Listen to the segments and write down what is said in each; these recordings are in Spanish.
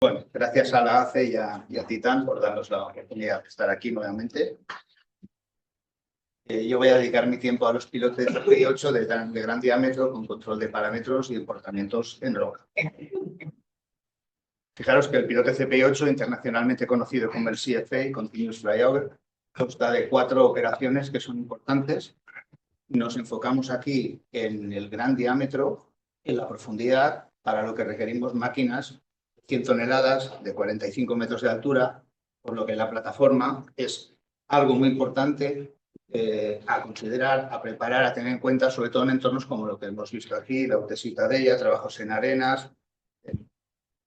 Bueno, gracias a la ACE y a Titan por darnos la oportunidad de estar aquí nuevamente. Yo voy a dedicar mi tiempo a los pilotes CPI-8 de gran diámetro con control de parámetros y comportamientos en roca. Fijaros que el pilote CPI-8, internacionalmente conocido como el CFA, Continuous Flyover, consta de 4 operaciones que son importantes. Nos enfocamos aquí en el gran diámetro, en la profundidad, para lo que requerimos máquinas 100 toneladas de 45 metros de altura, por lo que la plataforma es algo muy importante a considerar, a preparar, a tener en cuenta, sobre todo en entornos como lo que hemos visto aquí, la Utesita de ella, trabajos en arenas.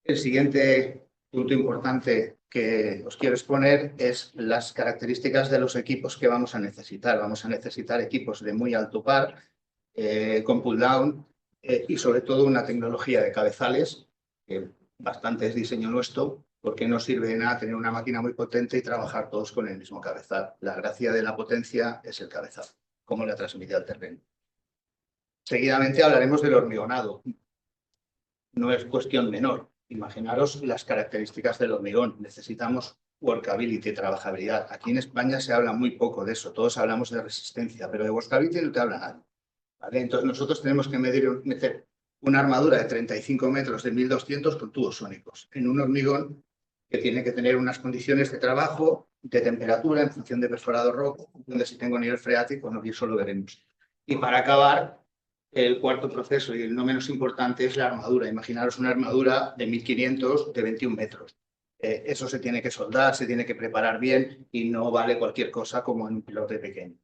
El siguiente punto importante que os quiero exponer es las características de los equipos que vamos a necesitar. Vamos a necesitar equipos de muy alto par, con pull down y sobre todo una tecnología de cabezales, que bastante es diseño nuestro, porque no sirve de nada tener una máquina muy potente y trabajar todos con el mismo cabezal. La gracia de la potencia es el cabezal, cómo la transmite al terreno. Seguidamente hablaremos del hormigonado. No es cuestión menor. Imaginaros las características del hormigón. Necesitamos workability, trabajabilidad. Aquí en España se habla muy poco de eso. Todos hablamos de resistencia, pero de workability no te habla nadie. ¿Vale? Entonces nosotros tenemos que meter una armadura de 35 metros de 1200 con tubos sónicos en un hormigón que tiene que tener unas condiciones de trabajo, de temperatura, en función de perforado roco, donde si tengo nivel freático, no, y eso lo veremos. Y para acabar, el cuarto proceso, y el no menos importante, es la armadura. Imaginaros una armadura de 1500 de 21 metros. Eso se tiene que soldar, se tiene que preparar bien y no vale cualquier cosa como en un pilote pequeño.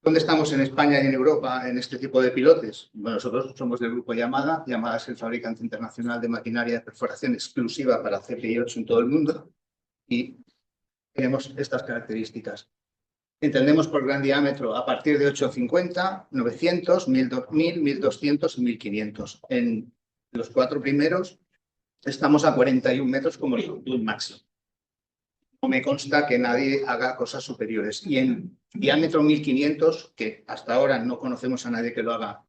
¿Dónde estamos en España y en Europa en este tipo de pilotes? Bueno, nosotros somos del grupo Yamada. Yamada es el fabricante internacional de maquinaria de perforación exclusiva para CPI-8 en todo el mundo y tenemos estas características. Entendemos por gran diámetro a partir de 850, 900, 1000, 1200 y 1500. En los 4 primeros estamos a 41 metros como longitud máxima. No me consta que nadie haga cosas superiores. Y en diámetro 1500, que hasta ahora no conocemos a nadie que lo haga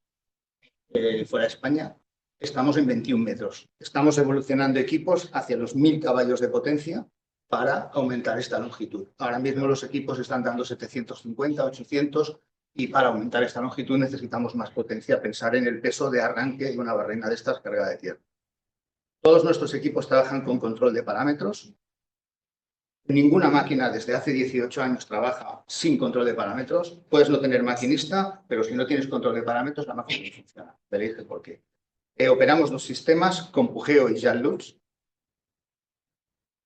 fuera de España, estamos en 21 metros. Estamos evolucionando equipos hacia los 1000 caballos de potencia para aumentar esta longitud. Ahora mismo los equipos están dando 750, 800 y para aumentar esta longitud necesitamos más potencia. Pensar en el peso de arranque de una barrena de estas cargada de tierra. Todos nuestros equipos trabajan con control de parámetros. Ninguna máquina desde hace 18 años trabaja sin control de parámetros. Puedes no tener maquinista, pero si no tienes control de parámetros, la máquina no funciona. Veréis el porqué. Operamos los sistemas con Pugeo y JetLoops.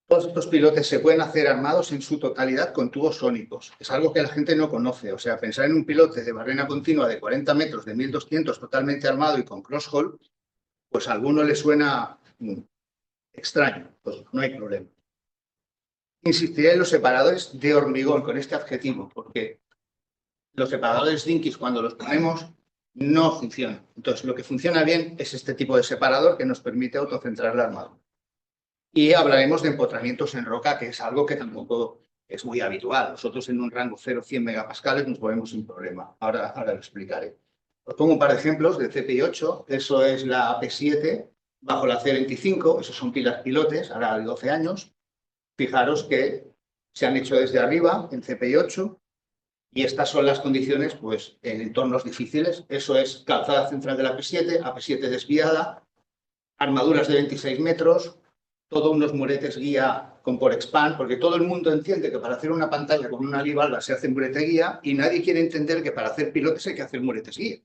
Todos estos pilotes se pueden hacer armados en su totalidad con tubos sónicos. Es algo que la gente no conoce. O sea, pensar en un pilote de barrena continua de 40 metros, de 1200, totalmente armado y con cross-haul, pues a alguno le suena extraño. Pues no hay problema. Insistiré en los separadores de hormigón con este adjetivo, porque los separadores Dinkies, cuando los ponemos, no funcionan. Entonces, lo que funciona bien es este tipo de separador que nos permite autocentrar la armadura. Y hablaremos de empotramientos en roca, que es algo que tampoco es muy habitual. Nosotros en un rango 0-100 megapascales nos movemos sin problema. Ahora lo explicaré. Os pongo un par de ejemplos de CPI-8. Eso es la P7 bajo la C25. Esos son pilas pilotes, ahora de 12 años. Fijaros que se han hecho desde arriba en CPI-8 y estas son las condiciones pues, en entornos difíciles. Eso es calzada central de la P7, AP7 desviada, armaduras de 26 metros, todos unos muretes guía con por expand, porque todo el mundo entiende que para hacer una pantalla con una livalda se hace murete guía y nadie quiere entender que para hacer pilotes hay que hacer muretes guía.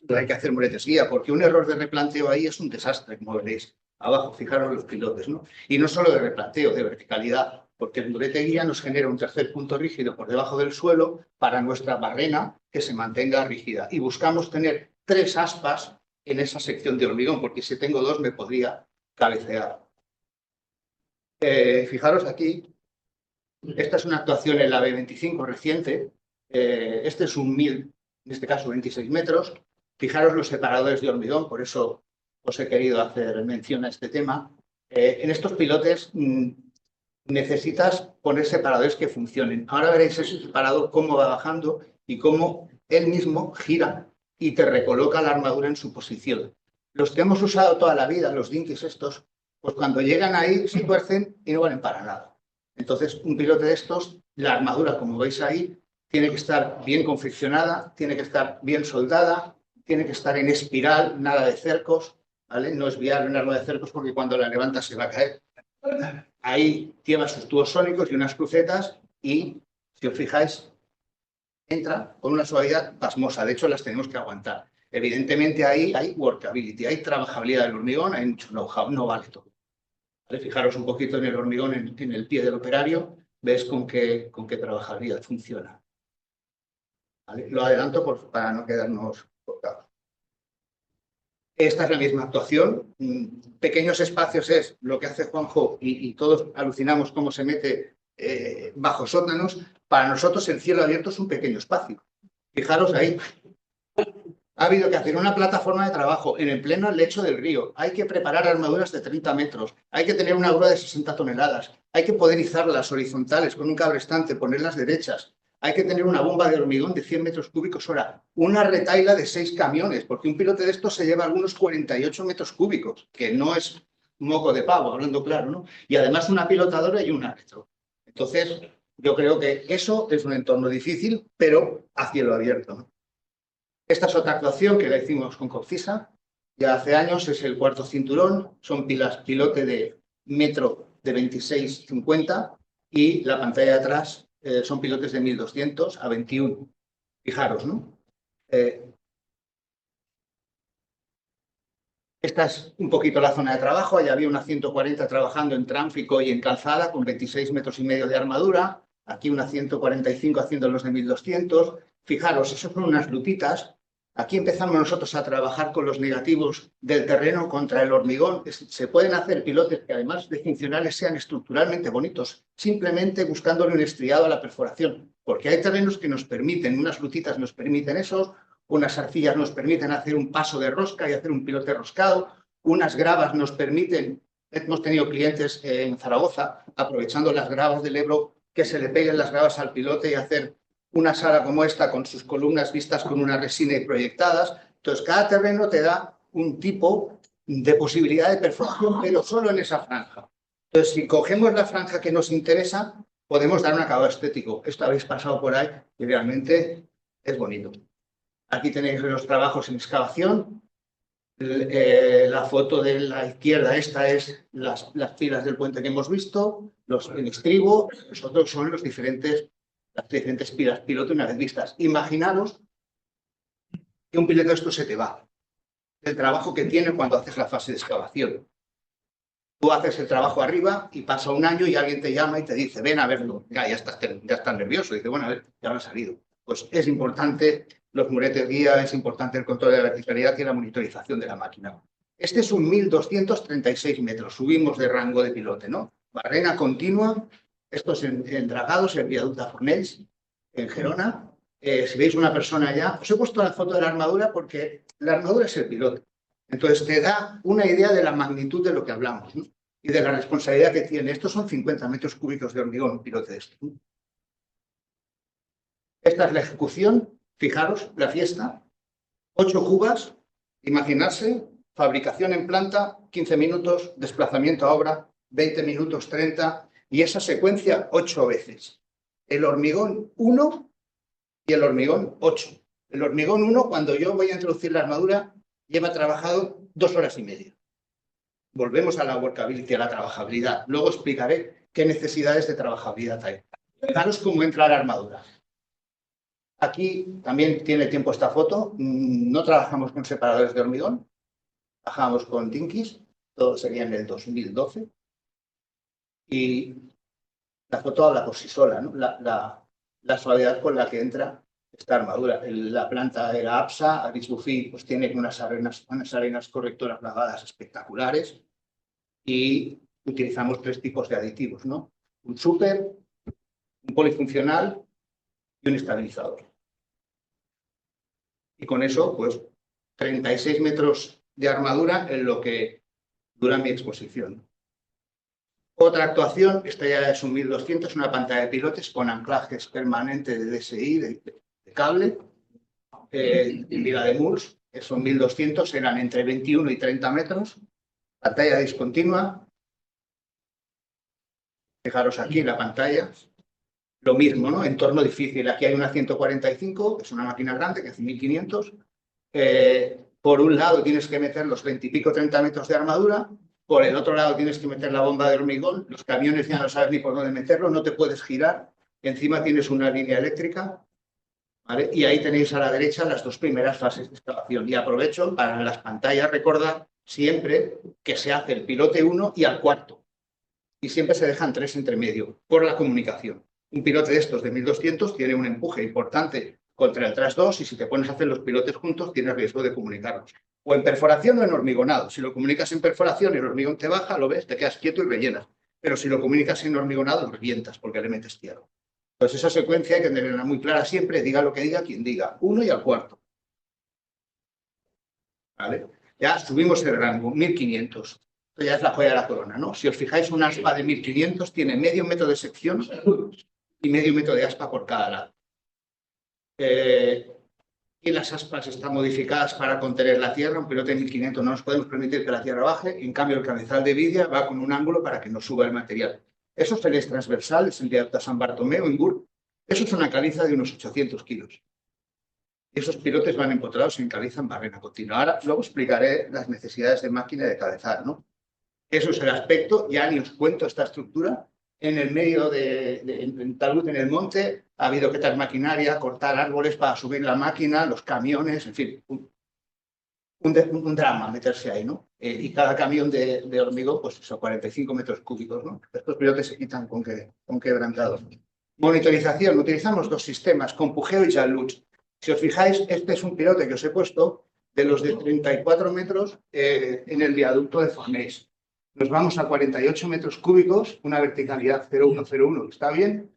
No hay que hacer muretes guía, porque un error de replanteo ahí es un desastre, como veréis. Abajo, fijaros los pilotes, ¿no? Y no solo de replanteo, de verticalidad, porque el murete guía nos genera un tercer punto rígido por debajo del suelo para nuestra barrena que se mantenga rígida. Y buscamos tener 3 aspas en esa sección de hormigón, porque si tengo 2 me podría cabecear. Fijaros aquí, esta es una actuación en la B25 reciente. Este es un 1000, en este caso 26 metros. Fijaros los separadores de hormigón, por eso os he querido hacer mención a este tema. En estos pilotes necesitas poner separadores que funcionen. Ahora veréis ese separador cómo va bajando y cómo él mismo gira y te recoloca la armadura en su posición. Los que hemos usado toda la vida, los Dinkies estos, pues cuando llegan ahí se tuercen y no valen para nada. Entonces, un pilote de estos, la armadura, como veis ahí, tiene que estar bien confeccionada, tiene que estar bien soldada, tiene que estar en espiral, nada de cercos, ¿vale? No es viable un arma de cercos porque cuando la levanta se va a caer. Ahí lleva sus tubos sónicos y unas crucetas y, si os fijáis, entra con una suavidad pasmosa. De hecho, las tenemos que aguantar. Evidentemente ahí hay workability, hay trabajabilidad del hormigón, hay mucho know-how, no vale todo. ¿Vale? Fijaros un poquito en el hormigón, en el pie del operario, ves con qué trabajabilidad funciona. ¿Vale? Lo adelanto para no quedarnos cortados. Esta es la misma actuación. Pequeños espacios es lo que hace Juanjo y todos alucinamos cómo se mete bajo sótanos. Para nosotros el cielo abierto es un pequeño espacio. Fijaros ahí. Ha habido que hacer una plataforma de trabajo en el pleno lecho del río. Hay que preparar armaduras de 30 metros. Hay que tener una grúa de 60 toneladas. Hay que poder izarlas horizontales con un cabrestante, ponerlas derechas. Hay que tener una bomba de hormigón de 100 metros cúbicos hora. Una retaila de 6 camiones, porque un pilote de estos se lleva algunos 48 metros cúbicos, que no es moco de pavo, hablando claro, ¿no? Y además una pilotadora y un árbitro. Entonces, yo creo que eso es un entorno difícil, pero a cielo abierto, ¿no? Esta es otra actuación que la hicimos con Coccisa, ya hace años, es el cuarto cinturón, son pilas pilote de metro de 26,50 y la pantalla de atrás son pilotes de 1200 a 21. Fijaros, ¿no? Esta es un poquito la zona de trabajo, allá había una 140 trabajando en tráfico y en calzada con 26,5 metros de armadura, aquí una 145 haciendo los de 1200. Fijaros, eso son unas lutitas. Aquí empezamos nosotros a trabajar con los negativos del terreno contra el hormigón. Se pueden hacer pilotes que además de funcionales sean estructuralmente bonitos, simplemente buscándole un estriado a la perforación, porque hay terrenos que nos permiten, unas lutitas nos permiten eso, unas arcillas nos permiten hacer un paso de rosca y hacer un pilote roscado, unas gravas nos permiten, hemos tenido clientes en Zaragoza, aprovechando las gravas del Ebro, que se le peguen las gravas al pilote y hacer una sala como esta con sus columnas vistas con una resina y proyectadas. Entonces, cada terreno te da un tipo de posibilidad de perforación, pero solo en esa franja. Entonces, si cogemos la franja que nos interesa, podemos dar un acabado estético. Esto habéis pasado por ahí y realmente es bonito. Aquí tenéis los trabajos en excavación. La foto de la izquierda, esta es las pilas del puente que hemos visto, el estribo, los otros son las diferentes pilas piloto una vez vistas. Imaginaros que un piloto de esto se te va, el trabajo que tiene cuando haces la fase de excavación. Tú haces el trabajo arriba y pasa un año y alguien te llama y te dice, ven a verlo. Ya estás nervioso. Dice, bueno, a ver, ya me ha salido. Pues es importante los muretes guía, es importante el control de la verticalidad y la monitorización de la máquina. Este es un 1236 metros. Subimos de rango de pilote, ¿no? Barrena continua. Esto es en Dragados, en Viaducto Fornells, en Gerona. Si veis una persona allá, os he puesto la foto de la armadura porque la armadura es el piloto. Entonces te da una idea de la magnitud de lo que hablamos, ¿no? Y de la responsabilidad que tiene. Estos son 50 metros cúbicos de hormigón, un pilote de esto, ¿no? Esta es la ejecución. Fijaros, la fiesta. 8 cubas, imaginarse, fabricación en planta, 15 minutos, desplazamiento a obra, 20 minutos, 30, y esa secuencia 8 veces. El hormigón 1 y el hormigón 8. El hormigón 1, cuando yo voy a introducir la armadura, lleva trabajado 2 horas y media. Volvemos a la workability, a la trabajabilidad. Luego explicaré qué necesidades de trabajabilidad hay. Fijaros cómo entra la armadura. Aquí también tiene tiempo esta foto. No trabajamos con separadores de hormigón. Trabajamos con Dinkies. Todo sería en el 2012. Y la foto habla por sí sola, ¿no? La suavidad con la que entra esta armadura. La planta era APSA, Aris Buffy pues tiene unas arenas correctoras lavadas espectaculares y utilizamos 3 tipos de aditivos, ¿no? Un súper, un polifuncional y un estabilizador. Y con eso, pues, 36 metros de armadura en lo que dura mi exposición. Otra actuación, esta ya es un 1200, una pantalla de pilotes con anclajes permanentes de DSI, de cable, liga de MULS, que son 1200, eran entre 21 y 30 metros, pantalla discontinua, Fijaros aquí la pantalla, lo mismo, ¿no? Entorno difícil. Aquí hay una 145, que es una máquina grande, que hace 1500. Por un lado tienes que meter los 20 y pico, 30 metros de armadura. Por el otro lado tienes que meter la bomba de hormigón. Los camiones ya no sabes ni por dónde meterlo, no te puedes girar. Encima tienes una línea eléctrica. ¿Vale? Y ahí tenéis a la derecha las dos primeras fases de excavación. Y aprovecho para en las pantallas recordar siempre que se hace el pilote 1 y al cuarto. Y siempre se dejan 3 entre medio por la comunicación. Un pilote de estos de 1200 tiene un empuje importante contra el tras 2 y si te pones a hacer los pilotes juntos tienes riesgo de comunicarlos. O en perforación o en hormigonado. Si lo comunicas en perforación y el hormigón te baja, lo ves, te quedas quieto y rellenas. Pero si lo comunicas en hormigonado, lo revientas porque le metes tierra. Entonces esa secuencia hay que tenerla muy clara siempre, diga lo que diga quien diga, 1 y al cuarto. ¿Vale? Ya subimos el rango, 1500. Esto ya es la joya de la corona, ¿no? Si os fijáis, un aspa de 1500 tiene medio metro de sección y medio metro de aspa por cada lado. Y las aspas están modificadas para contener la tierra. Un pilote de 1500 no nos podemos permitir que la tierra baje. En cambio, el cabezal de vidia va con un ángulo para que no suba el material. Eso es el eje transversal, es el de Alta San Bartomeu, en Gur. Eso es una caliza de unos 800 kilos. Y esos pilotes van empotrados en caliza en barrena continua. Ahora, luego explicaré las necesidades de máquina y de cabezal, ¿no? Eso es el aspecto. Ya ni os cuento esta estructura. En el medio en talud, en el monte, ha habido que traer maquinaria, cortar árboles para subir la máquina, los camiones, en fin, un drama meterse ahí, ¿no? Y cada camión de hormigón, pues eso, 45 metros cúbicos, ¿no? Estos pilotes se quitan con quebrantados. Monitorización, utilizamos dos sistemas, Compugeo y Jalluch. Si os fijáis, este es un pilote que os he puesto de los de 34 metros en el viaducto de Fornés. Nos vamos a 48 metros cúbicos, una verticalidad 0,101, ¿está bien?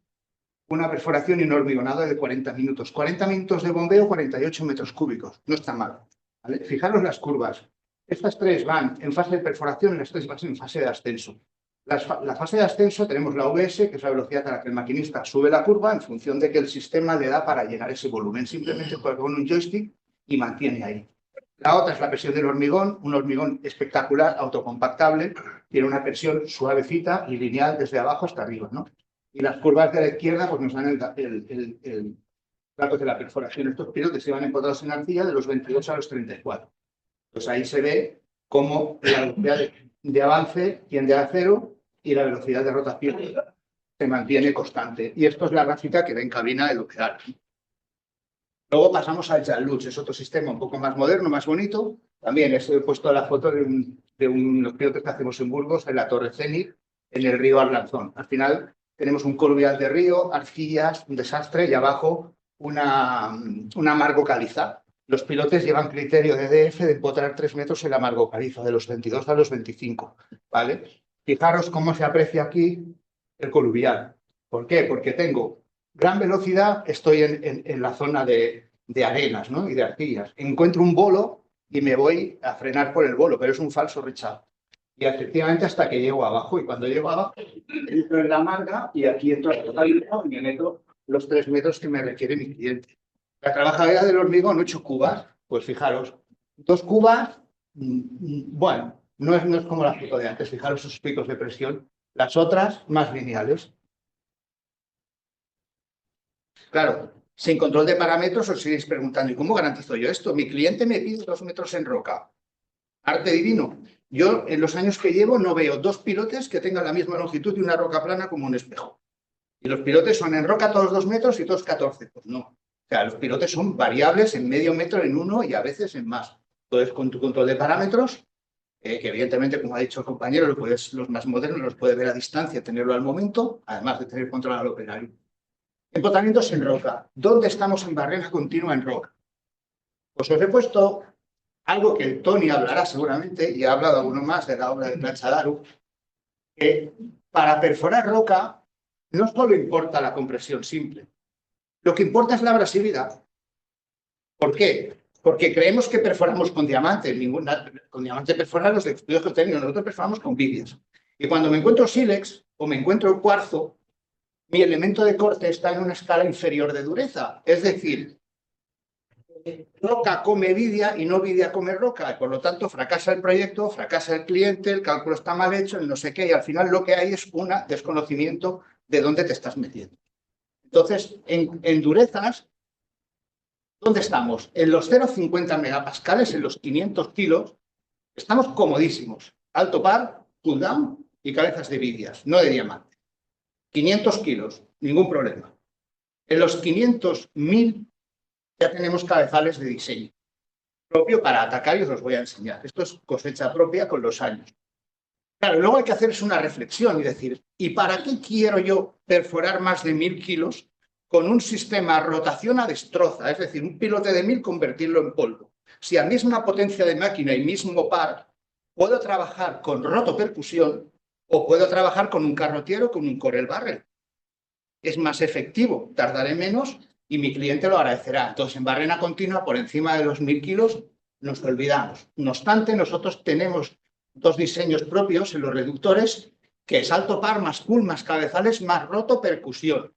Una perforación y un hormigonado de 40 minutos. 40 minutos de bombeo, 48 metros cúbicos. No está mal. ¿Vale? Fijaros las curvas. Estas 3 van en fase de perforación y las 3 van en fase de ascenso. La fase de ascenso tenemos la VS, que es la velocidad a la que el maquinista sube la curva en función de que el sistema le da para llenar ese volumen. Simplemente juega con un joystick y mantiene ahí. La otra es la presión del hormigón, un hormigón espectacular, autocompactable, tiene una presión suavecita y lineal desde abajo hasta arriba, ¿no? Y las curvas de la izquierda pues nos dan el dato de la perforación. Estos pilotes se van empotrados en arcilla de los 22 a los 34. Pues ahí se ve cómo la velocidad de avance tiende a cero y la velocidad de rotación se mantiene constante. Y esto es la gráfica que da en cabina el Operar. Luego pasamos al Jalluch, es otro sistema un poco más moderno, más bonito. También he puesto la foto de unos pilotos que hacemos en Burgos, en la Torre Zenit, en el río Arlanzón. Al final tenemos un coluvial de río, arcillas, un desastre y abajo una amargo caliza. Los pilotes llevan criterio de DF de empotrar 3 metros en la amargo caliza, de los 22 a los 25. ¿Vale? Fijaros cómo se aprecia aquí el coluvial. ¿Por qué? Porque tengo gran velocidad, estoy en la zona de arenas, ¿no? Y de arcillas. Encuentro un bolo y me voy a frenar por el bolo, pero es un falso rechazo. Y efectivamente hasta que llego abajo. Y cuando llego abajo, entro en la marga y aquí entro a y me meto los 3 metros que me requiere mi cliente. La trabajadera del hormigón, 8 cubas. Pues fijaros, 2 cubas, bueno, no es como la foto de antes. Fijaros sus picos de presión. Las otras, más lineales. Claro, sin control de parámetros os iréis preguntando, ¿y cómo garantizo yo esto? Mi cliente me pide 2 metros en roca. Arte divino. Yo, en los años que llevo, no veo 2 pilotes que tengan la misma longitud de una roca plana como un espejo. Y los pilotes son en roca todos 2 metros y todos 14. Pues no. O sea, los pilotes son variables en medio metro, en 1 y a veces en más. Entonces, con tu control de parámetros, que evidentemente, como ha dicho el compañero, los más modernos los puede ver a distancia, tenerlo al momento, además de tener control al operario. Empotramientos en roca. ¿Dónde estamos en barrera continua en roca? Pues os he puesto algo que Tony hablará seguramente, y ha hablado alguno más de la obra de Planchadaru, que para perforar roca no solo importa la compresión simple, lo que importa es la abrasividad. ¿Por qué? Porque creemos que perforamos con diamante, con diamante perforado, los estudios que tengo, nosotros perforamos con vidias. Y cuando me encuentro sílex o me encuentro cuarzo, mi elemento de corte está en una escala inferior de dureza. Es decir, roca come vidia y no vidia come roca, y por lo tanto fracasa el proyecto, fracasa el cliente, el cálculo está mal hecho, el no sé qué, y al final lo que hay es un desconocimiento de dónde te estás metiendo. Entonces, en durezas, ¿dónde estamos? En los 0,50 megapascales, en los 500 kilos, estamos comodísimos. Alto par, cool down y cabezas de vidias, no de diamante. 500 kilos, ningún problema. En los 500.000 ya tenemos cabezales de diseño propio para atacar y os los voy a enseñar. Esto es cosecha propia con los años. Claro, luego hay que hacerse una reflexión y decir, ¿y para qué quiero yo perforar más de 1.000 kilos con un sistema rotación a destroza? Es decir, un pilote de 1.000 convertirlo en polvo. Si a misma potencia de máquina y mismo par, puedo trabajar con rotopercusión o puedo trabajar con un carrotiero, con un Corel Barrel. Es más efectivo, tardaré menos y mi cliente lo agradecerá. Entonces, en barrena continua, por encima de los 1.000 kilos, nos olvidamos. No obstante, nosotros tenemos dos diseños propios en los reductores, que es alto par, más cool, más cabezales, más rotopercusión.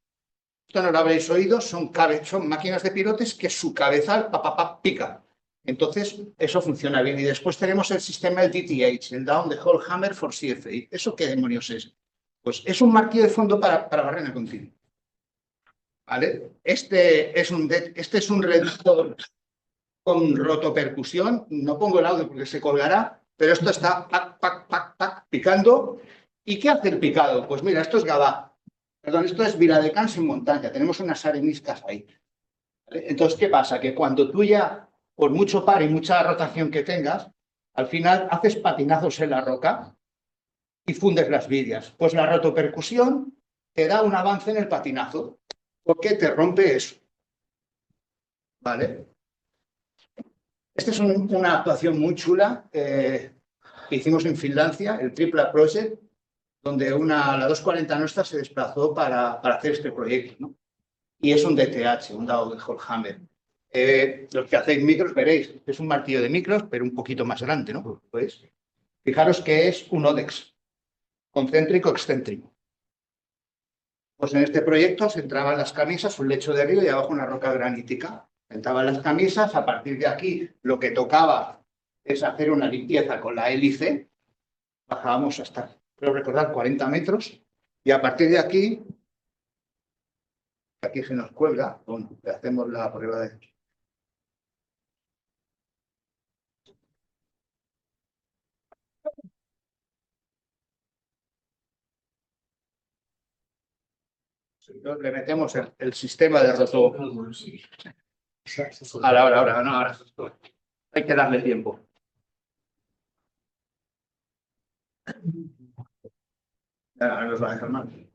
Esto no lo habréis oído, son máquinas de pilotes que su cabezal pica. Entonces, eso funciona bien. Y después tenemos el sistema del DTH, el Down the Hole Hammer for CFI. ¿Eso qué demonios es? Pues es un martillo de fondo para barrena continua. ¿Vale? Este es un reductor con rotopercusión. No pongo el audio porque se colgará, pero esto está picando. ¿Y qué hace el picado? Pues mira, esto es Gabá. Perdón, esto es Viladecans en montaña. Tenemos unas areniscas ahí. ¿Vale? Entonces, ¿qué pasa? Que cuando tú ya, por mucho par y mucha rotación que tengas, al final haces patinazos en la roca y fundes las vidias. Pues la rotopercusión te da un avance en el patinazo, porque te rompe eso. ¿Vale? Esta es una actuación muy chula que hicimos en Finlandia, el Tripla Project, donde la 240 nuestra se desplazó para hacer este proyecto, ¿no? Y es un DTH, un Down the Hole Hammer. Los que hacéis micros veréis, es un martillo de micros, pero un poquito más grande, ¿no? Pues, fijaros que es un Odex, concéntrico-excéntrico. Pues en este proyecto se entraban las camisas, un lecho de río y abajo una roca granítica. Entraban las camisas, a partir de aquí lo que tocaba es hacer una limpieza con la hélice, bajábamos hasta, creo recordar, 40 metros, y a partir de aquí se nos cuelga, bueno, le hacemos la prueba de... Le metemos el sistema de roto. Ahora. Hay que darle tiempo. Ahora nos va a dejar mal.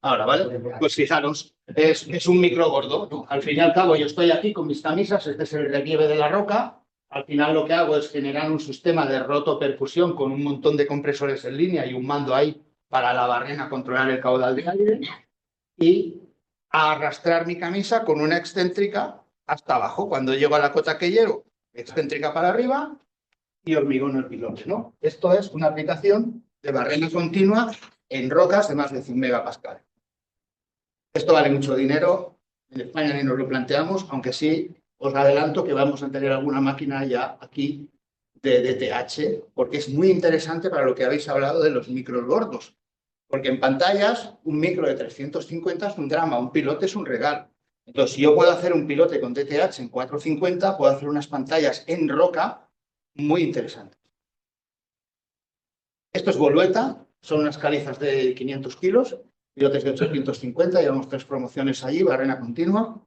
Ahora, ¿vale? Pues fijaros, es un micro gordo, ¿no? Al fin y al cabo, yo estoy aquí con mis camisas, este es el relieve de la roca. Al final lo que hago es generar un sistema de rotopercusión con un montón de compresores en línea y un mando ahí para la barrena controlar el caudal de aire y arrastrar mi camisa con una excéntrica hasta abajo. Cuando llego a la cota que llevo, excéntrica para arriba y hormigón el pilote, ¿no? Esto es una aplicación de barrena continua en rocas de más de 100 megapascales. Esto vale mucho dinero, en España ni nos lo planteamos, aunque sí os adelanto que vamos a tener alguna máquina ya aquí de DTH, porque es muy interesante para lo que habéis hablado de los micros gordos. Porque en pantallas, un micro de 350 es un drama, un pilote es un regalo. Entonces, si yo puedo hacer un pilote con DTH en 450, puedo hacer unas pantallas en roca muy interesantes. Esto es Bolueta, son unas calizas de 500 kilos, pilotes de 850, llevamos 3 promociones allí, barrena continua.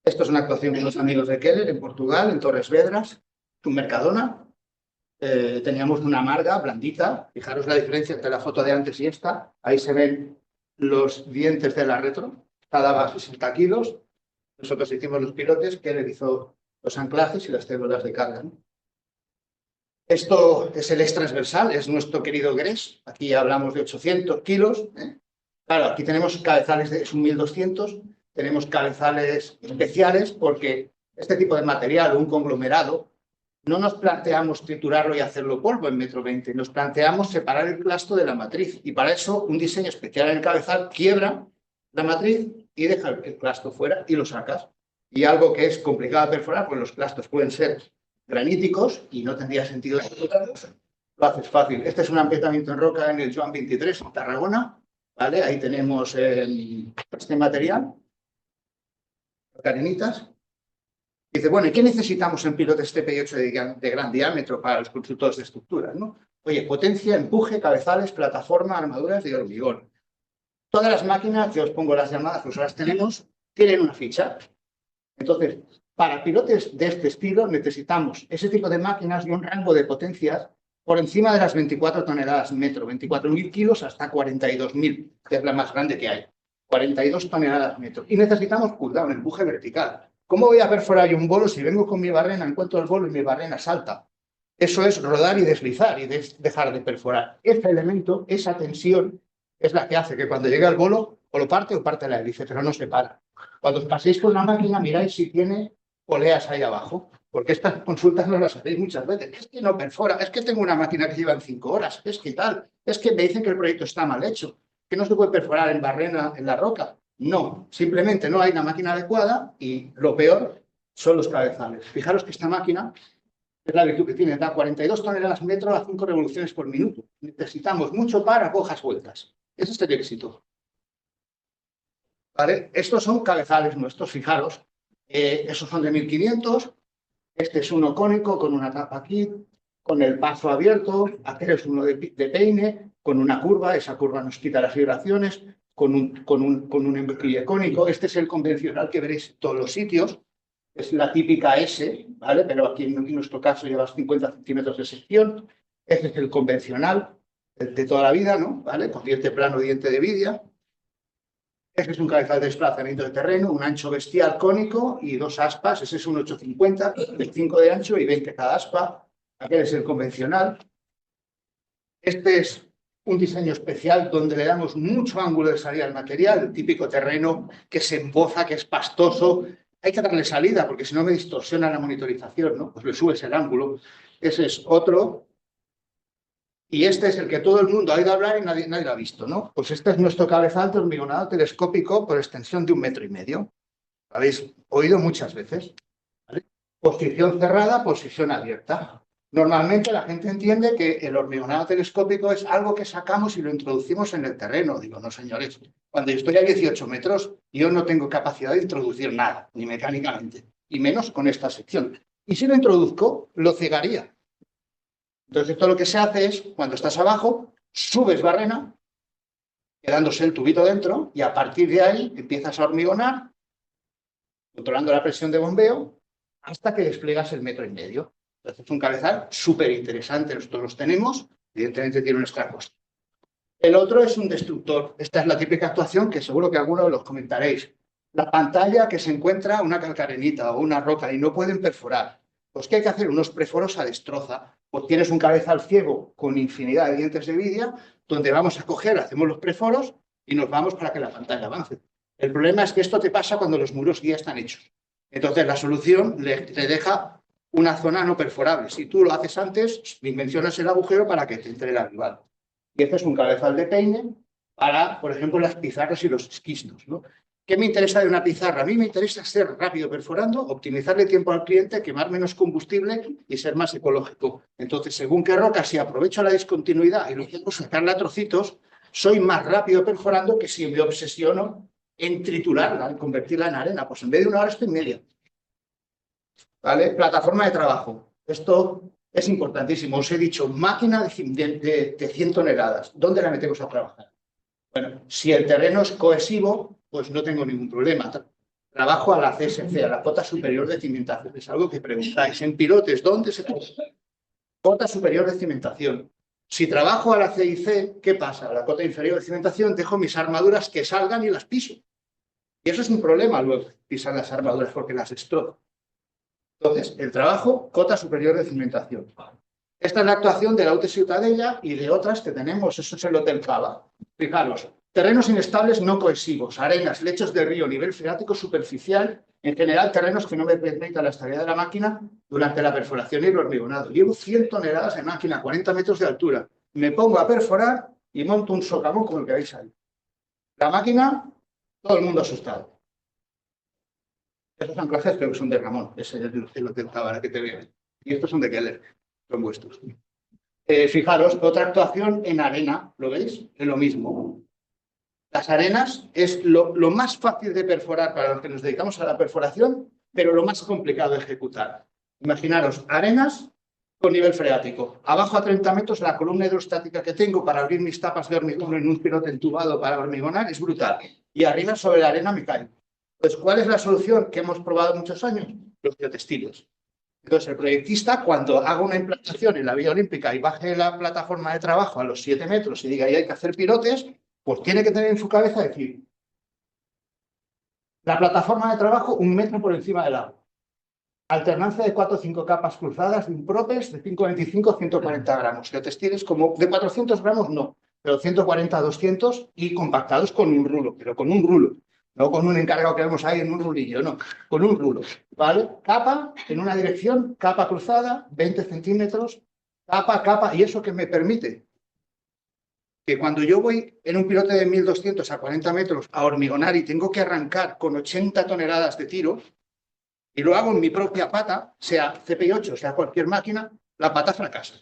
Esto es una actuación con los amigos de Keller en Portugal, en Torres Vedras, un Mercadona. Teníamos una amarga blandita. Fijaros la diferencia entre la foto de antes y esta. Ahí se ven los dientes de la retro. Cada daba 60 kilos. Nosotros hicimos los pilotes, Keller hizo los anclajes y las células de carga, ¿no? Esto es el eje transversal, es nuestro querido Gres. Aquí hablamos de 800 kilos. Claro, aquí tenemos cabezales de 1.200. Tenemos cabezales especiales porque este tipo de material, un conglomerado, no nos planteamos triturarlo y hacerlo polvo en 1,20 m. Nos planteamos separar el plasto de la matriz. Y para eso, un diseño especial en el cabezal quiebra la matriz y deja el plasto fuera y lo sacas. Y algo que es complicado de perforar, pues los clastos pueden ser graníticos y no tendría sentido explotarlos. Lo haces fácil. Este es un ampliamiento en roca en el Joan 23, en Tarragona. ¿Vale? Ahí tenemos este material, carenitas. Dice, bueno, ¿y qué necesitamos en pilotes TPI-8 de gran diámetro para los constructores de estructuras, ¿no? Oye, potencia, empuje, cabezales, plataforma, armaduras de hormigón. Todas las máquinas, que os pongo las llamadas, pues las tenemos, tienen una ficha. Entonces, para pilotes de este estilo necesitamos ese tipo de máquinas y un rango de potencias por encima de las 24 toneladas metro, 24.000 kilos hasta 42.000, que es la más grande que hay. 42 toneladas metro. Y necesitamos cooldown, empuje vertical. ¿Cómo voy a perforar yo un bolo si vengo con mi barrena, encuentro el bolo y mi barrena salta? Eso es rodar y deslizar y dejar de perforar. Ese elemento, esa tensión, es la que hace que cuando llegue al bolo o lo parte la hélice, pero no se para. Cuando os paséis con una máquina, miráis si tiene poleas ahí abajo, porque estas consultas no las hacéis muchas veces. Es que no perfora, es que tengo una máquina que lleva en 5 horas, es que tal, es que me dicen que el proyecto está mal hecho, que no se puede perforar en barrena, en la roca. No, simplemente no hay una máquina adecuada y lo peor son los cabezales. Fijaros que esta máquina es la virtud que tiene, da 42 toneladas metro a 5 revoluciones por minuto. Necesitamos mucho para pocas vueltas. Ese es el éxito. ¿Vale? Estos son cabezales nuestros, fijaros. Esos son de 1500. Este es uno cónico con una tapa aquí, con el paso abierto. Aquel es uno de peine, con una curva. Esa curva nos quita las vibraciones, con un emboquille cónico. Este es el convencional que veréis en todos los sitios. Es la típica S, ¿vale? Pero aquí en nuestro caso llevas 50 centímetros de sección. Este es el convencional de toda la vida, ¿no? ¿Vale? Con diente plano y diente de vidia. Este es un cabezal de desplazamiento de terreno, un ancho bestial cónico y 2 aspas. Ese es un 850, 25 de ancho y 20 cada aspa. Aquel es el convencional. Este es un diseño especial donde le damos mucho ángulo de salida al material, el típico terreno que se emboza, que es pastoso. Hay que darle salida porque si no me distorsiona la monitorización, ¿no? Pues le subes el ángulo. Ese es otro. Y este es el que todo el mundo ha oído hablar y nadie lo ha visto, ¿no? Pues este es nuestro cabezal de hormigonado telescópico por extensión de 1,5 metros. Lo habéis oído muchas veces. ¿Vale? Posición cerrada, posición abierta. Normalmente la gente entiende que el hormigonado telescópico es algo que sacamos y lo introducimos en el terreno. Digo, no, señores, cuando yo estoy a 18 metros, yo no tengo capacidad de introducir nada, ni mecánicamente, y menos con esta sección. Y si lo introduzco, lo cegaría. Entonces, esto lo que se hace es, cuando estás abajo, subes barrena, quedándose el tubito dentro, y a partir de ahí empiezas a hormigonar, controlando la presión de bombeo, hasta que despliegas el 1,5 metros. Entonces, es un cabezal súper interesante, nosotros los tenemos, evidentemente tiene un extra coste. El otro es un destructor. Esta es la típica actuación que seguro que algunos los comentaréis. La pantalla que se encuentra una calcarenita o una roca y no pueden perforar. Pues, ¿qué hay que hacer? Unos preforos a destroza. Pues tienes un cabezal ciego con infinidad de dientes de vidia, donde vamos a coger, hacemos los preforos y nos vamos para que la pantalla avance. El problema es que esto te pasa cuando los muros guía están hechos. Entonces, la solución le deja una zona no perforable. Si tú lo haces antes, dimensionas el agujero para que te entre la rival. Y este es un cabezal de peine para, por ejemplo, las pizarras y los esquistos, ¿no? ¿Qué me interesa de una pizarra? A mí me interesa ser rápido perforando, optimizarle tiempo al cliente, quemar menos combustible y ser más ecológico. Entonces, según qué roca, si aprovecho la discontinuidad y lo quiero sacarla a trocitos, soy más rápido perforando que si me obsesiono en triturarla, en convertirla en arena. Pues en vez de 1 hora estoy en media. ¿Vale? Plataforma de trabajo. Esto es importantísimo. Os he dicho, máquina de 100 toneladas. ¿Dónde la metemos a trabajar? Bueno, si el terreno es cohesivo, pues no tengo ningún problema. Trabajo a la CSC, a la cota superior de cimentación. Es algo que preguntáis. En pilotes, ¿dónde se trabaja? Cota superior de cimentación. Si trabajo a la CIC, ¿qué pasa? A la cota inferior de cimentación dejo mis armaduras que salgan y las piso. Y eso es un problema luego, pisar las armaduras porque las destrozo. Entonces, el trabajo, cota superior de cimentación. Esta es la actuación de la UTE Ciutadella y de otras que tenemos. Eso es el Hotel Cava. Fijaros, terrenos inestables no cohesivos, arenas, lechos de río, nivel freático superficial, en general terrenos que no me permitan la estabilidad de la máquina durante la perforación y el hormigonado. Llevo 100 toneladas de máquina, 40 metros de altura. Me pongo a perforar y monto un socavón como el que veis ahí. La máquina, todo el mundo asustado. Esos anclajes creo que son de Ramón, ese es el Hotel Tábara que te veo. Y estos son de Keller, son vuestros. Fijaros, otra actuación en arena, ¿lo veis? Es lo mismo. Las arenas es lo más fácil de perforar para los que nos dedicamos a la perforación, pero lo más complicado de ejecutar. Imaginaros, arenas con nivel freático. Abajo a 30 metros la columna hidrostática que tengo para abrir mis tapas de hormigón en un pilote entubado para hormigonar es brutal. Y arriba sobre la arena me caigo. Pues, ¿cuál es la solución que hemos probado muchos años? Los biotextiles. Entonces, el proyectista, cuando haga una implantación en la Villa Olímpica y baje la plataforma de trabajo a los 7 metros y diga ahí hay que hacer pilotes, pues tiene que tener en su cabeza decir, la plataforma de trabajo 1 metro por encima del agua. Alternancia de 4 o 5 capas cruzadas de un propes de 525 a 140 gramos. Biotextiles como de 400 gramos no, pero 140 a 200 y compactados con un rulo, pero con un rulo. No con un encargado que vemos ahí en un rulillo, no, con un rulo, ¿vale? Capa en una dirección, capa cruzada, 20 centímetros, capa, y eso que me permite que cuando yo voy en un pilote de 1200 a 40 metros a hormigonar y tengo que arrancar con 80 toneladas de tiro, y lo hago en mi propia pata, sea CPI8, sea cualquier máquina, la pata fracasa.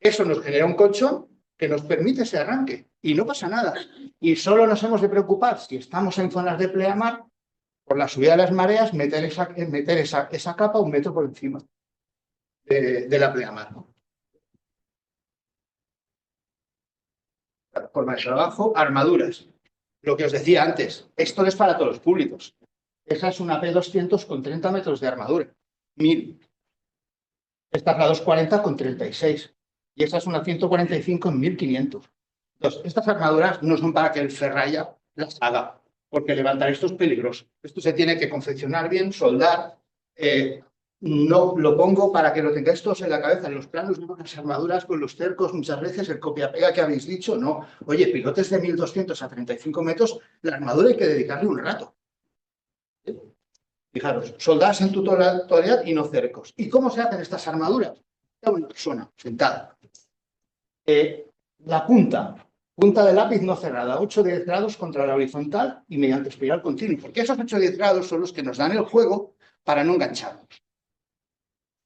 Eso nos genera un colchón que nos permite ese arranque y no pasa nada. Y solo nos hemos de preocupar, si estamos en zonas de pleamar, por la subida de las mareas, meter esa capa 1 metro por encima de la pleamar, ¿no? Forma de trabajo, armaduras. Lo que os decía antes, esto es para todos los públicos. Esa es una P200 con 30 metros de armadura, 1000. Esta es la 240 con 36. Y esa es una 145 en 1500. Entonces, estas armaduras no son para que el ferralla las haga, porque levantar esto es peligroso. Esto se tiene que confeccionar bien, soldar. No lo pongo para que lo tengáis todos en la cabeza. En los planos vemos las armaduras con los cercos, muchas veces el copia-pega que habéis dicho, no. Oye, pilotes de 1200 a 35 metros, la armadura hay que dedicarle un rato. Fijaros, soldadas en tutorial y no cercos. ¿Y cómo se hacen estas armaduras? Una persona sentada. La punta de lápiz no cerrada, 8 o 10 grados contra la horizontal y mediante espiral continuo. Porque esos 8 o 10 grados son los que nos dan el juego para no engancharnos.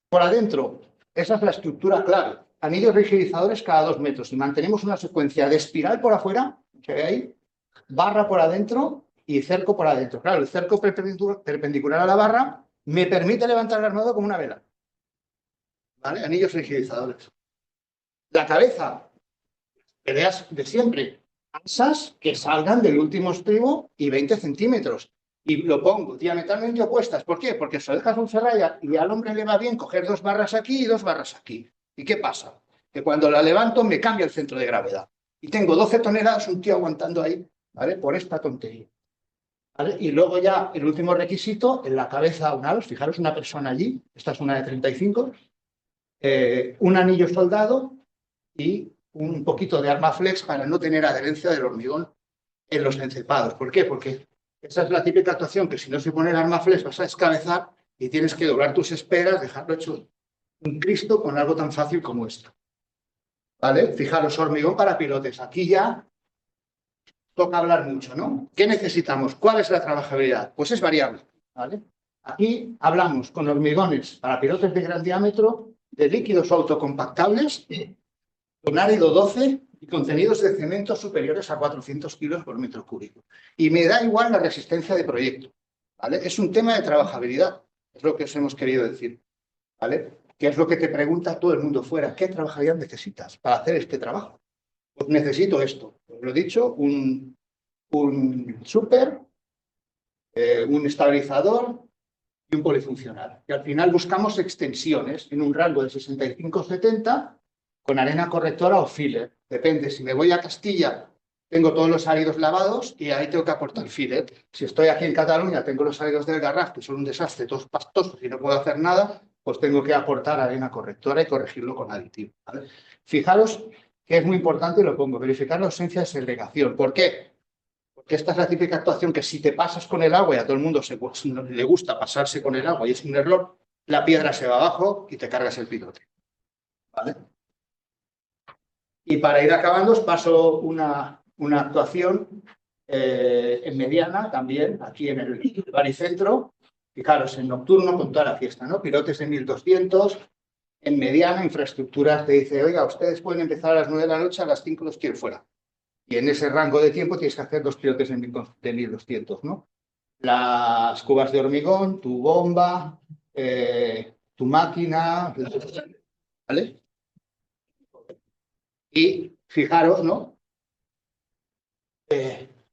Por adentro, esa es la estructura clave. Anillos rigidizadores cada 2 metros y mantenemos una secuencia de espiral por afuera, que ve ahí, barra por adentro y cerco por adentro. Claro, el cerco perpendicular a la barra me permite levantar el armado como una vela. ¿Vale? Anillos rigidizadores. La cabeza, peleas de siempre. Asas que salgan del último estribo y 20 centímetros. Y lo pongo diametralmente opuestas. ¿Por qué? Porque si lo dejas un ferralla y al hombre le va bien coger 2 barras aquí y 2 barras aquí. ¿Y qué pasa? Que cuando la levanto me cambia el centro de gravedad. Y tengo 12 toneladas, un tío aguantando ahí, ¿vale? Por esta tontería. ¿Vale? Y luego ya el último requisito, en la cabeza un aro, fijaros una persona allí, esta es una de 35, un anillo soldado y un poquito de arma flex para no tener adherencia del hormigón en los encepados. ¿Por qué? Porque esa es la típica actuación que si no se pone el arma flex vas a descabezar y tienes que doblar tus esperas, dejarlo hecho un Cristo con algo tan fácil como esto. ¿Vale? Fijaros, hormigón para pilotes. Aquí ya toca hablar mucho, ¿no? ¿Qué necesitamos? ¿Cuál es la trabajabilidad? Pues es variable, ¿vale? Aquí hablamos con hormigones para pilotes de gran diámetro, de líquidos autocompactables, con árido 12 y contenidos de cemento superiores a 400 kilos por metro cúbico. Y me da igual la resistencia de proyecto, ¿vale? Es un tema de trabajabilidad, es lo que os hemos querido decir, ¿vale? Que es lo que te pregunta todo el mundo fuera. ¿Qué trabajabilidad necesitas para hacer este trabajo? Pues necesito esto, os lo he dicho, un súper, un estabilizador y un polifuncional. Y al final buscamos extensiones en un rango de 65-70 con arena correctora o filler. Depende, si me voy a Castilla, tengo todos los áridos lavados y ahí tengo que aportar filler. Si estoy aquí en Cataluña, tengo los áridos del Garraf, que son un desastre, todos pastosos y no puedo hacer nada, pues tengo que aportar arena correctora y corregirlo con aditivo, ¿vale? Fijaros que es muy importante, y lo pongo, verificar la ausencia de segregación. ¿Por qué? Porque esta es la típica actuación que si te pasas con el agua y a todo el mundo le gusta pasarse con el agua y es un error, la piedra se va abajo y te cargas el pilote. ¿Vale? Y para ir acabando os paso una actuación en mediana también, aquí en el baricentro, Fijaros, en nocturno con toda la fiesta, ¿no? Pilotes de 1200, en mediana, infraestructuras te dice, oiga, ustedes pueden empezar a las 9 de la noche, a las 5 los quiero fuera. Y en ese rango de tiempo tienes que hacer 2 pilotes de 1200, ¿no? Las cubas de hormigón, tu bomba, tu máquina, ¿vale? Y fijaros, ¿no?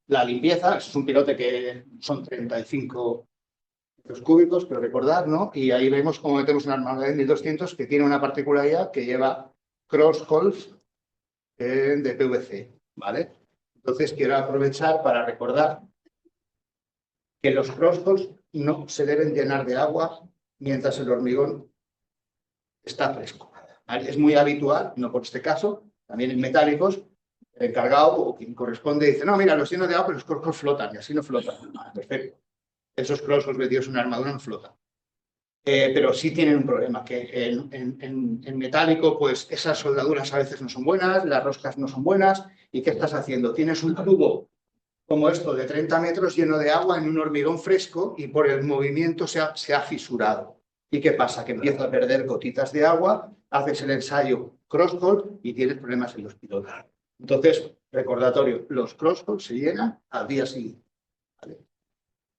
La limpieza, es un pilote que son 35 metros cúbicos, pero recordad, ¿no? Y ahí vemos cómo metemos una armadura de 1200 que tiene una particularidad que lleva cross holes de PVC, ¿vale? Entonces quiero aprovechar para recordar que los cross holes no se deben llenar de agua mientras el hormigón está fresco, ¿vale? Es muy habitual, no por este caso, también en metálicos, el encargado o quien corresponde dice, no, mira, los lleno de agua, pero los cross holes flotan, y así no flotan. Perfecto. Esos cross holes metidos en una armadura no flotan. Pero sí tienen un problema, que en metálico, pues esas soldaduras a veces no son buenas, las roscas no son buenas, ¿y qué estás haciendo? Tienes un tubo como esto de 30 metros lleno de agua en un hormigón fresco y por el movimiento se ha fisurado. ¿Y qué pasa? Que empieza a perder gotitas de agua, haces el ensayo cross-hole y tienes problemas en los pilotos. Entonces, recordatorio, los cross-holes se llenan al día siguiente, ¿vale?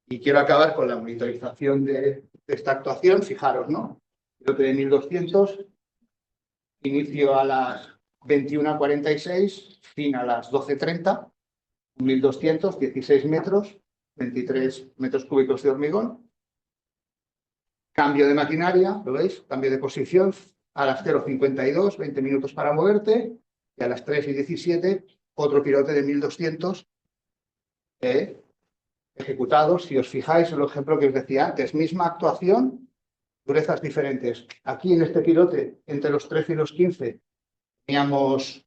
Y quiero acabar con la monitorización de esta actuación. Fijaros, ¿no? Pilote de 1200, inicio a las 21:46, fin a las 12:30, 1200, 16 metros, 23 metros cúbicos de hormigón. Cambio de maquinaria, ¿lo veis? Cambio de posición a las 0:52, 20 minutos para moverte, y a las 3:17, otro pilote de 1200 ejecutado. Si os fijáis en el ejemplo que os decía antes, misma actuación, durezas diferentes. Aquí en este pilote, entre los 13 y los 15, teníamos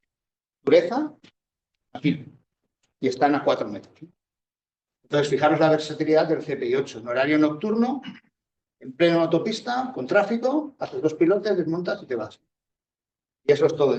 dureza, aquí, y están a 4 metros. Entonces, fijaros la versatilidad del CPI-8. En horario nocturno, en plena autopista, con tráfico, haces 2 pilotes, desmontas y te vas. Y eso es todo.